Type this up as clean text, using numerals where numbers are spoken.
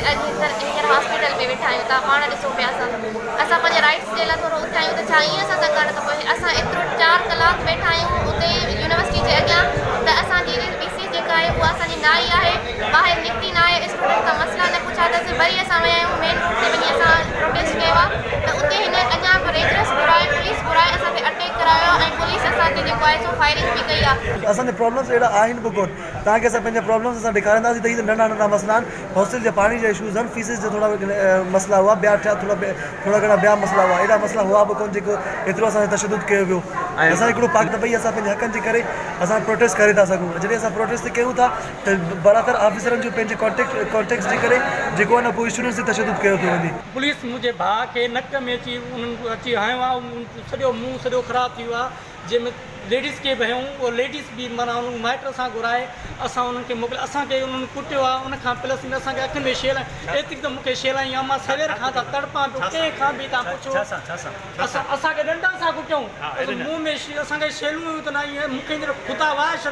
हींअर हॉस्पिटल में वेठा आहियूं तव्हां पाण ॾिसो पिया असां पंहिंजे राइट्स जे लाइ थोरो उथिया आहियूं त छा ईअं असां था कनि त पोइ असां एतिरो 4 कलाक वेठा आहियूं उते यूनिवर्सिटी जे अॻियां त असांजी BC जेका आहे उहा असांजी न आई आहे ॿाहिरि निकिती न आहे स्टूडेंट खां मसइला न पुछा अथसि वरी असां विया आहियूं मेन रोड ते वञी असां प्रोटेस्ट कयो आहे त उते हिन अञा रेंजर्स घुराए पुलिस घुराए असांखे अटैक करायो ऐं पुलिस असांखे जेको आहे सो फायरिंग बि कई आहे। असांजे प्रॉब्लम्स अहिड़ा आहिनि बि कोन तव्हांखे असां पंहिंजा प्रॉब्लम्स असां ॾेखारींदासीं त हीअ नंढा नंढा मसइला आहिनि हॉस्टल जे पाणी जा इशूज़ आहिनि फीसिस जो थोरा मसइला हुआ ॿिया थोरा घणा ॿिया मसइला हुआ एॾा मसइला हुआ बि कोन जेको एतिरो असांखे तशदुद कयो वियो असां हिकिड़ो पाक त भई असां पंहिंजे हक़नि जे करे असां प्रोटेस्ट करे था सघूं जॾहिं असां प्रोटेस्ट ते कयूं था त बरातर ऑफिसरनि जो पंहिंजे कॉन्टेक्ट जे करे जेको आहे न पोइ स्टूडेंट्स ते तशदुद कयो थो वञे। पुलिस मुंहिंजे भाउ खे नक में उन्हनि अची हयो आहे सॼो मुंहुं सॼो ख़राबु थी वियो आहे जंहिंमें लेडीज़ खे बि हयूं उहो लेडीज़ बि माना माइट सां घुराए असां उन्हनि खे मोकिलियो असांखे उन्हनि कुटियो आहे उनखां प्लस असांखे अखियुनि में शेल एतिरी त मूंखे शेलाई आहे मां सवेर खां त तड़पां पियो कंहिंखां बि तव्हां पुछो असांखे डंडा सां कुटियूं मुंहं में असांखे शेलूं त न ईअं मूंखे ख़ुदा वाह छॾा